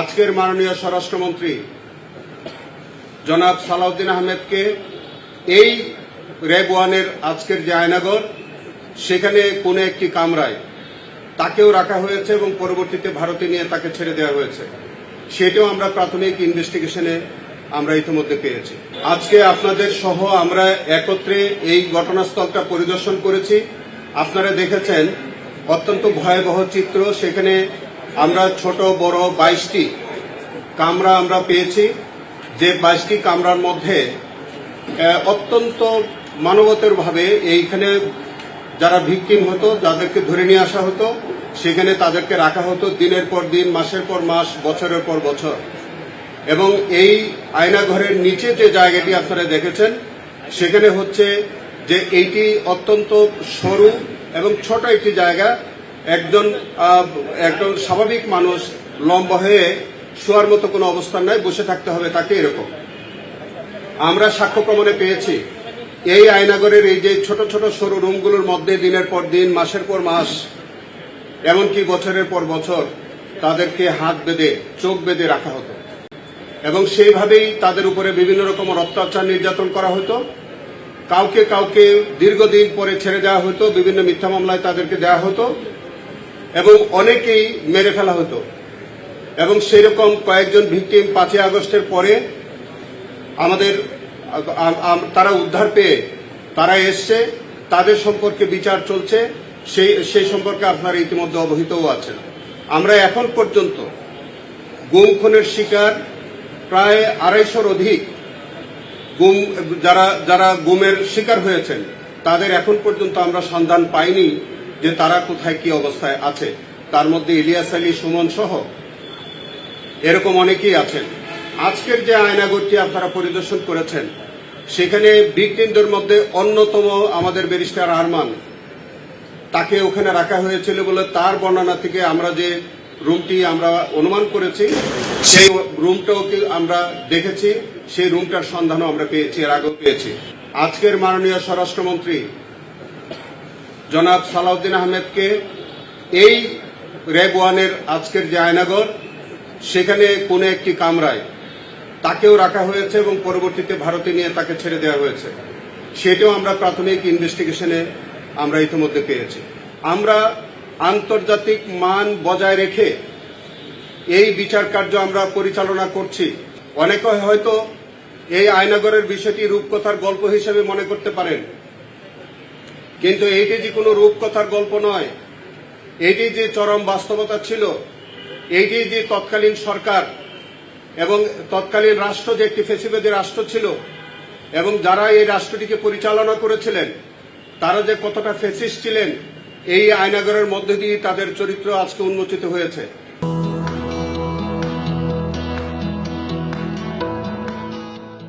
আজকের মাননীয় স্বরাষ্ট্রমন্ত্রী জনাব সালাউদ্দিন আহমেদকে এই র্যাব ওয়ানের আজকের যে আয়নাগর সেখানে কোনো একটি কামরায় তাকেও রাখা হয়েছে এবং পরবর্তীতে ভারতে নিয়ে তাকে ছেড়ে দেওয়া হয়েছে। সেটাও আমরা প্রাথমিক ইনভেস্টিগেশনে আমরা ইতিমধ্যে পেয়েছি। আজকে আপনাদের সহ আমরা একত্রে এই ঘটনাস্থলটা পরিদর্শন করেছি। আপনারা দেখেছেন অত্যন্ত ভয়াবহ চিত্র। সেখানে আমরা ছোট বড় 22টি কামরা আমরা পেয়েছি, যে 22টি কামরার মধ্যে অত্যন্ত মানবতারভাবে এইখানে যারা ভিকটিম হতো, যাদেরকে ধরে নিয়ে আসা হতো, সেখানে তাদেরকে রাখা হতো দিনের পর দিন, মাসের পর মাস, বছরের পর বছর। এবং এই আয়নাঘরের নিচে যে জায়গাটি আপনারা দেখেছেন সেখানে হচ্ছে যে এইটি অত্যন্ত সরু এবং ছোট একটি জায়গা। একজন স্বাভাবিক মানুষ লম্বা হয়ে শোয়ার মতো কোনো অবস্থান নাই, বসে থাকতে হবে তাকে, এরকম আমরা সাক্ষ্য প্রমাণে পেয়েছি। এই আয়নাঘরের এই যে ছোট ছোট সরু রুমগুলোর মধ্যে দিনের পর দিন, মাসের পর মাস, এমনকি বছরের পর বছর তাদেরকে হাত বেঁধে, চোখ বেঁধে রাখা হতো এবং সেইভাবেই তাদের উপরে বিভিন্ন রকমের অত্যাচার নির্যাতন করা হতো। কাউকে কাউকে দীর্ঘদিন পরে ছেড়ে দেওয়া হতো, বিভিন্ন মিথ্যা মামলায় তাদেরকে দেওয়া হতো এবং অনেকেই মেরে ফেলা হতো। এবং সেইরকম কয়েকজন ভিকটিম 5ই আগস্টের পরে আমাদের তারা উদ্ধার পেয়ে তারা এসছে, তাদের সম্পর্কে বিচার চলছে, সেই সম্পর্কে আপনারা ইতিমধ্যে অবহিতও আছেন। আমরা এখন পর্যন্ত গুম খুনের শিকার প্রায় 250-র অধিক গুম, যারা গুমের শিকার হয়েছেন তাদের এখন পর্যন্ত আমরা সন্ধান পাইনি যে তারা কোথায় কি অবস্থায় আছে। তার মধ্যে ইলিয়াস আলী, সুমন সহ এরকম অনেকেই আছেন। আজকের যে আয়নাঘরটি আপনারা পরিদর্শন করেছেন সেখানে ভিকটিমদের মধ্যে অন্যতম আমাদের ব্যারিস্টার আরমান, তাকে ওখানে রাখা হয়েছিল বলে তার বর্ণনা থেকে আমরা যে রুমটি আমরা অনুমান করেছি, সেই রুমটাও আমরা দেখেছি, সেই রুমটার সন্ধানও আমরা পেয়েছি, এর আগেও পেয়েছি। আজকের মাননীয় স্বরাষ্ট্রমন্ত্রী জনাব সালাউদ্দিন আহমেদকে এই র্যাব ওয়ানের আজকের যে আয়নাঘর সেখানে কোনো একটি কামরায় তাকেও রাখা হয়েছে এবং পরবর্তীতে ভারতে নিয়ে তাকে ছেড়ে দেওয়া হয়েছে। সেটাও আমরা প্রাথমিক ইনভেস্টিগেশনে আমরা ইতিমধ্যে পেয়েছি। আমরা আন্তর্জাতিক মান বজায় রেখে এই বিচার কার্য আমরা পরিচালনা করছি। অনেকে হয়তো এই আয়নাঘরের বিষয়টি রূপকথার গল্প হিসেবে মনে করতে পারেন, কিন্তু এইটি যে কোনো রূপকথার গল্প নয়। এইটি যে চরম বাস্তবতা ছিল, এইটি যে তৎকালীন সরকার এবং তৎকালীন রাষ্ট্র যে একটি ফ্যাসিবাদী রাষ্ট্র ছিল এবং যারা এই রাষ্ট্রটিকে পরিচালনা করেছিলেন তারা যে কতটা ফ্যাসিস্ট ছিলেন, এই আয়নাঘরের মধ্যে দিয়ে তাদের চরিত্র আজকে উন্মোচিত হয়েছে।